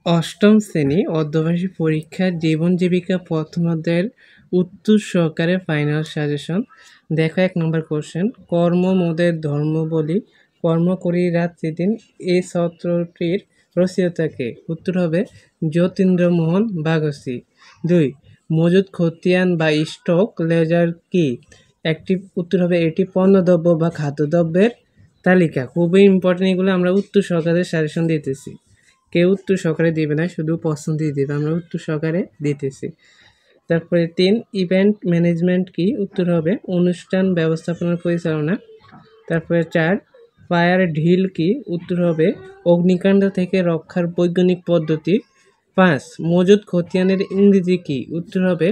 অষ্টম শ্রেণী অর্ধবার্ষিক পরীক্ষার জীবন জীবিকা প্রথম অধ্যায়ের উত্তর সহকারে ফাইনাল সাজেশন। দেখো 1 নম্বর কোশ্চেন, কর্ম মোদের ধর্ম বলি কর্ম করি রাত্রি দিন এই সূত্রটির রচয়িতা কে? উত্তর হবে যতীন্দ্রমোহন বাগচি। 2, মজুদ খতিয়ান বা স্টক লেজার কি? একটি উত্তর হবে এটি পণ্যদ্রব্য বা খাদ্যদ্রব্যের তালিকা। খুবই ইম্পর্টেন্ট, এগুলো আমরা উত্তর সহকারে সাজেশন দিতেছি, কেউ উত্তর সহকারে দিবে না, শুধু প্রশ্ন দিয়ে দিবে, আমরা উত্তর সহকারে দিতেছি। তারপরে 3, ইভেন্ট ম্যানেজমেন্ট কি? উত্তর হবে অনুষ্ঠান ব্যবস্থাপনার পরিচালনা। তারপরে 4, ফায়ার ঢিল কি? উত্তর হবে অগ্নিকাণ্ড থেকে রক্ষার বৈজ্ঞানিক পদ্ধতি। 5, মজুদ খতিয়ানের ইংরেজি কি? উত্তর হবে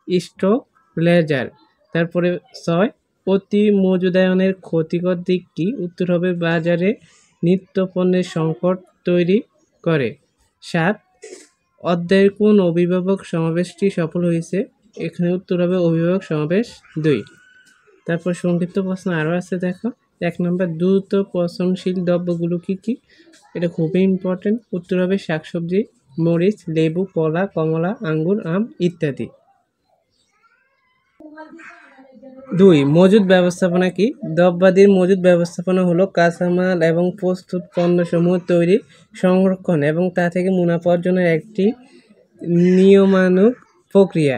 স্টক লেজার। তারপরে 6, অতি মজুদায়নের ক্ষতিকর দিক কি? উত্তর হবে বাজারে নিত্য পণ্যের সংকট তৈরি করে। 7, অধ্যায়ের কোন অভিভাবক সমাবেশটি সফল হয়েছে? এখানে উত্তর হবে অভিভাবক সমাবেশ 2। তারপর সংক্ষিপ্ত প্রশ্ন আরও আছে, দেখো 1 নম্বর, দ্রুত পচনশীল দ্রব্যগুলো কি কি? এটা খুবই ইম্পর্টেন্ট, উত্তর হবে শাকসবজি, মরিচ, লেবু, কলা, কমলা, আঙ্গুর, আম ইত্যাদি। 2, মজুদ ব্যবস্থাপনা কি? দ্রব্যাদির মজুদ ব্যবস্থাপনা হলো কাঁচামাল এবং প্রস্তুত পণ্যসমূহ তৈরি, সংরক্ষণ এবং তা থেকে মুনাফা অর্জনের একটি নিয়মানুগ প্রক্রিয়া।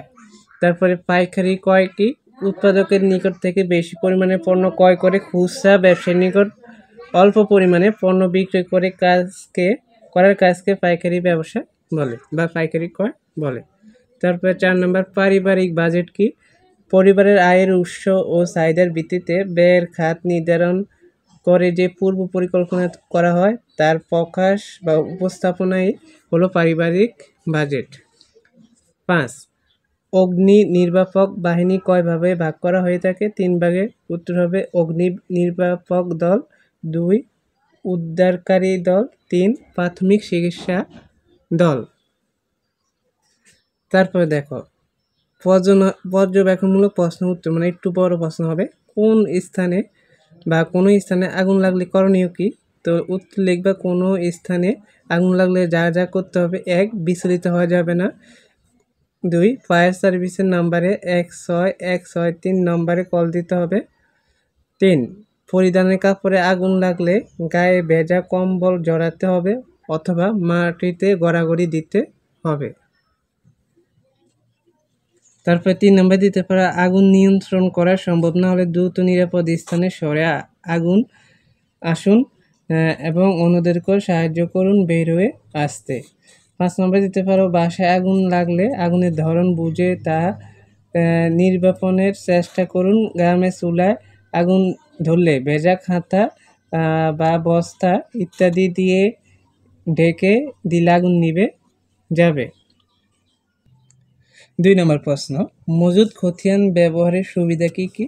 তারপরে পাইকারি ক্রয় কি? উৎপাদকের নিকট থেকে বেশি পরিমাণে পণ্য ক্রয় করে খুচরা ব্যবসায়ীর নিকট অল্প পরিমাণে পণ্য বিক্রয় করে করার কাজকে পাইকারি ব্যবসা বলে বা পাইকারি ক্রয় বলে। তারপরে 4 নম্বর, পারিবারিক বাজেট কি? পরিবারের আয়ের উৎস ও চাহিদার ভিত্তিতে ব্যয়ের খাত নির্ধারণ করে যে পূর্ব পরিকল্পনা করা হয় তার প্রকাশ বা উপস্থাপনাই হলো পারিবারিক বাজেট। 5, অগ্নি নির্বাপক বাহিনী কয়ভাবে ভাগ করা হয়ে থাকে? 3 ভাগে। উত্তর হবে অগ্নি নির্বাপক দল, 2 উদ্ধারকারী দল, 3 প্রাথমিক চিকিৎসা দল। তারপরে দেখো পর্যবেক্ষণমূলক প্রশ্ন উত্তর, মানে একটু বড় প্রশ্ন হবে, কোন স্থানে বা কোনো স্থানে আগুন লাগলে করণীয় কি? তো উত্তর লিখবা কোনো স্থানে আগুন লাগলে যা যা করতে হবে: 1, বিচলিত হওয়া যাবে না, 2, ফায়ার সার্ভিসের নাম্বারে 16163 নম্বরে কল দিতে হবে, 3, পরিধানের কাপড়ে আগুন লাগলে গায়ে ভেজা কম্বল জড়াতে হবে অথবা মাটিতে গড়াগড়ি দিতে হবে। তারপরে 3 নম্বর দিতে পারে আগুন নিয়ন্ত্রণ করা সম্ভব না হলে দ্রুত নিরাপদ স্থানে সরে আসুন এবং অন্যদেরকেও সাহায্য করুন বের হয়ে আসতে। 5 নম্বর দিতে পারো বাসায় আগুন লাগলে আগুনের ধরন বুঝে তা নির্বাপনের চেষ্টা করুন। গ্রামে চুলায় আগুন ধরলে ভেজা খাতা বা বস্তা ইত্যাদি দিয়ে ঢেকে দিলে আগুন নিভে যাবে। 2 নম্বর প্রশ্ন, মজুদ খতিয়ান ব্যবহারের সুবিধা কি কি?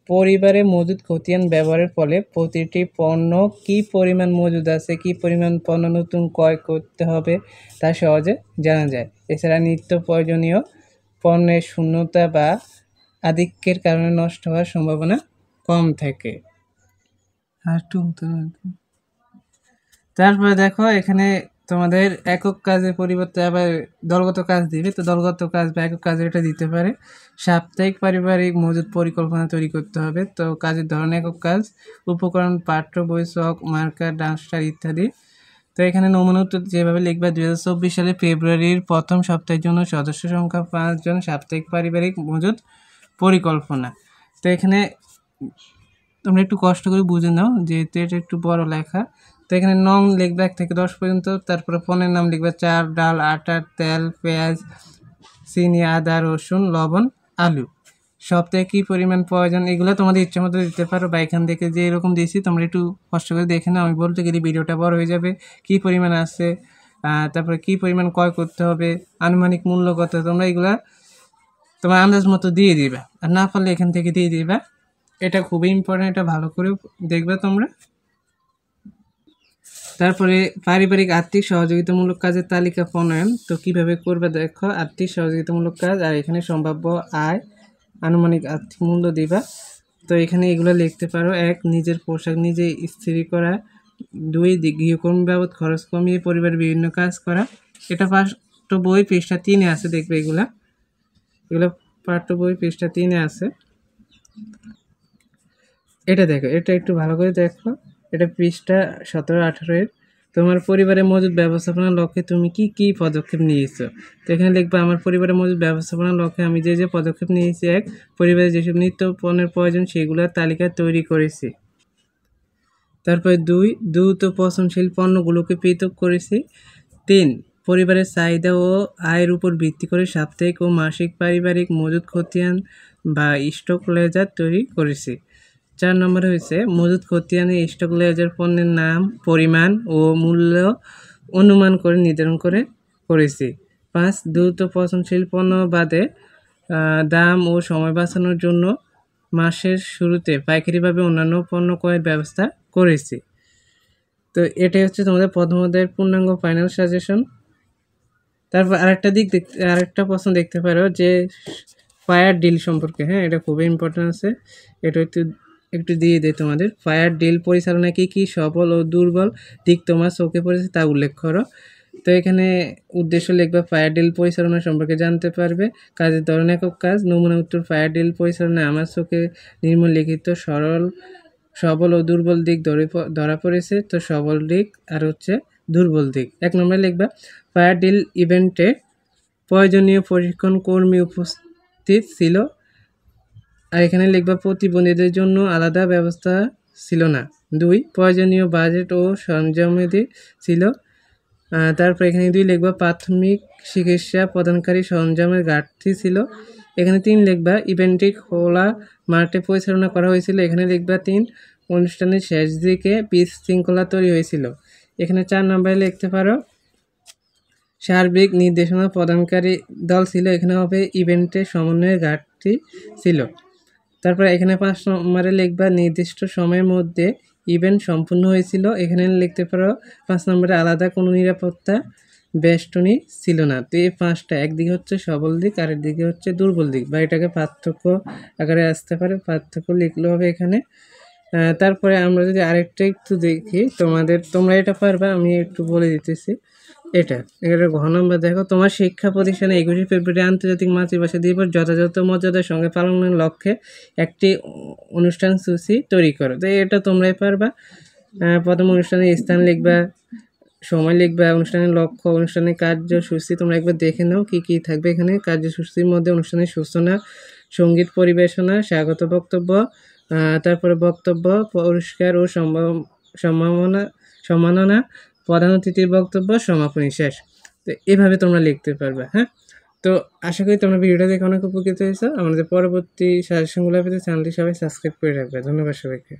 পরিবারে মজুদ খতিয়ান ব্যবহারের ফলে প্রতিটি পণ্য কি পরিমাণ মজুদ আছে, কি পরিমাণ পণ্য নতুন ক্রয় করতে হবে তা সহজে জানা যায়। এছাড়া নিত্য প্রয়োজনীয় পণ্যের শূন্যতা বা আধিক্যের কারণে নষ্ট হওয়ার সম্ভাবনা কম থাকে। তারপরে দেখো এখানে তোমাদের একক কাজের পরিবর্তে আবার দলগত কাজ দিবে, তো দলগত কাজ বা একক কাজ এটা দিতে পারে। সাপ্তাহিক পারিবারিক মজুদ পরিকল্পনা তৈরি করতে হবে, তো কাজের ধরন একক কাজ, উপকরণ পাঠ্য বই, চক, মার্কার, ডাস্টার ইত্যাদি। তো এখানে নমুনা উত্তর যেভাবে লিখবা, 2024 সালে ফেব্রুয়ারির প্রথম সপ্তাহের জন্য সদস্য সংখ্যা 5 জন, সাপ্তাহিক পারিবারিক মজুদ পরিকল্পনা। তো এখানে তোমরা একটু কষ্ট করে বুঝে নাও যেহেতু এটা একটু বড় লেখা। তো এখানে নং লিখবে 1 থেকে 10 পর্যন্ত, তারপরে পণ্যের নাম লিখবে চাল, ডাল, আটা, তেল, পেঁয়াজ, চিনি, আদা, রসুন, লবণ, আলু। সপ্তাহে কী পরিমাণ প্রয়োজন এগুলো তোমাদের ইচ্ছে মতো দিতে পারো, বা এখান থেকে যে এরকম দিয়েছি তোমরা একটু কষ্ট করে দেখে নাও। আমি বলতে গেলে ভিডিওটা বড় হয়ে যাবে। কী পরিমাণ আছে, তারপরে কী পরিমাণ ক্রয় করতে হবে, আনুমানিক মূল্য কত, তোমরা এগুলা তোমার আন্দাজ মতো দিয়ে দিবা, আর না পারলে এখান থেকে দিয়ে দিবা। এটা খুবই ইম্পর্টেন্ট, এটা ভালো করে দেখবে তোমরা। তারপরে পারিবারিক আর্থিক সহযোগিতামূলক কাজের তালিকা প্রণয়ন, তো কিভাবে করবে দেখো। আর্থিক সহযোগিতামূলক কাজ আর এখানে সম্ভাব্য আয়, আনুমানিক আর্থিক মূল্য দিবা। তো এখানে এগুলো লিখতে পারো: 1, নিজের পোশাক নিজে ইস্ত্রি করা, 2 গৃহকর্মী বাবদ খরচ কমিয়ে পরিবারের বিভিন্ন কাজ করা। এটা পাঠ্য বই পৃষ্ঠা 3 এ আছে, দেখবে এগুলা পাঠ্য বই পৃষ্ঠা 3 এ আছে। এটা দেখো, এটা একটু ভালো করে দেখো, এটা পৃষ্ঠা 17-18 এর। তোমার পরিবারের মজুদ ব্যবস্থাপনার লক্ষ্যে তুমি কি কি পদক্ষেপ নিয়েছো? তো এখানে লিখবা আমার পরিবারের মজুদ ব্যবস্থাপনার লক্ষ্যে আমি যে যে পদক্ষেপ নিয়েছি। 1, পরিবারে যেসব নিত্য পণ্যের প্রয়োজন সেগুলোর তালিকা তৈরি করেছি। তারপরে 2, দ্রুত পচনশীল পণ্যগুলোকে পৃথক করেছি। 3, পরিবারের চাহিদা ও আয়ের উপর ভিত্তি করে সাপ্তাহিক ও মাসিক পারিবারিক মজুদ খতিয়ান বা স্টক লেজার তৈরি করেছি। 4 নম্বরে হয়েছে মজুদ খতিয়ানে স্টক লেজার পণ্যের নাম, পরিমাণ ও মূল্য অনুমান করে নির্ধারণ করেছি। 5, দ্রুত পচনশীল পণ্য বাদে দাম ও সময় বাঁচানোর জন্য মাসের শুরুতে পাইকারিভাবে অন্যান্য পণ্য ক্রয়ের ব্যবস্থা করেছি। তো এটাই হচ্ছে তোমাদের প্রথম অধ্যায়ের পূর্ণাঙ্গ ফাইনাল সাজেশন। তারপর আরেকটা প্রশ্ন দেখতে পারো যে ফায়ার ডিল সম্পর্কে। হ্যাঁ, এটা খুবই ইম্পর্টেন্ট আছে, এটা একটু দিয়ে দেয় তোমাদের। ফায়ার ডিল পরিচালনায় কী কী সবল ও দুর্বল দিক তোমার চোখে পড়েছে তা উল্লেখ করো। তো এখানে উদ্দেশ্য লিখবা ফায়ার ডিল পরিচালনা সম্পর্কে জানতে পারবে। কাজের ধরন একক কাজ। নমুনা উত্তর ফায়ার ডিল পরিচালনায় আমার চোখে নিম্নলিখিত সবল ও দুর্বল দিক ধরা পড়েছে। তো সবল দিক আর হচ্ছে দুর্বল দিক। 1 নম্বরে লিখবা ফায়ার ডিল ইভেন্টে প্রয়োজনীয় প্রশিক্ষণ কর্মী উপস্থিত ছিল। আর এখানে লিখবা প্রতিবন্ধীদের জন্য আলাদা ব্যবস্থা ছিল না। 2, প্রয়োজনীয় বাজেট ও সরঞ্জামাদি ছিল। তারপর এখানে 2 লিখবা প্রাথমিক চিকিৎসা প্রদানকারী সরঞ্জামের ঘাটতি ছিল। এখানে 3 লিখবা ইভেন্টটি খোলা মাঠে পরিচালনা করা হয়েছিল। এখানে লিখবা 3, অনুষ্ঠানের শেষ দিকে বিশৃঙ্খলা তৈরি হয়েছিল। এখানে 4 নম্বরে লিখতে পারো সার্বিক নির্দেশনা প্রদানকারী দল ছিল। এখানে হবে ইভেন্টের সমন্বয়ের ঘাটতি ছিল। তারপর এখানে 5 নম্বরে লিখবা নির্দিষ্ট সময়ের মধ্যে ইভেন্ট সম্পূর্ণ হয়েছিল। এখানে লিখতে পারো 5 নম্বরে আলাদা কোনো নিরাপত্তা বেষ্টনী ছিল না। তো এই 5টা, একদিকে হচ্ছে সবল দিক আর একদিকে হচ্ছে দুর্বল দিক, বা এটাকে পার্থক্য আকারে আসতে পারে, পার্থক্য লিখলে হবে এখানে। তারপরে আমরা যদি আরেকটা একটু দেখি, তোমরা এটা পারবা, আমি একটু বলে দিতেছি। এটা ঘ নম্বর দেখো, তোমার শিক্ষা প্রতিষ্ঠানে 21শে ফেব্রুয়ারি আন্তর্জাতিক মাতৃভাষা দিবস যথাযথ মর্যাদার সঙ্গে পালনের লক্ষ্যে একটি অনুষ্ঠান সূচি তৈরি করো। তো এটা তোমরাই পারবা। প্রথম অনুষ্ঠানের স্থান লিখবা, সময় লিখবা, অনুষ্ঠানের লক্ষ্য, অনুষ্ঠানের কার্যসূচি তোমরা একবার দেখে নাও কী কী থাকবে এখানে। কার্যসূচির মধ্যে অনুষ্ঠানের সূচনা, সঙ্গীত পরিবেশনা, স্বাগত বক্তব্য, তারপরে বক্তব্য, পুরস্কার ও সম্মাননা, প্রধান অতিথির বক্তব্য, সমাপনী, শেষ। তো এভাবে তোমরা লিখতে পারবে। হ্যাঁ, তো আশা করি তোমরা ভিডিওটা দেখে অনেক উপকৃত হয়েছো। আমাদের পরবর্তী সাজেশনগুলো পেতে চ্যানেলটি সবাই সাবস্ক্রাইব করে রাখবে। ধন্যবাদ সবাইকে।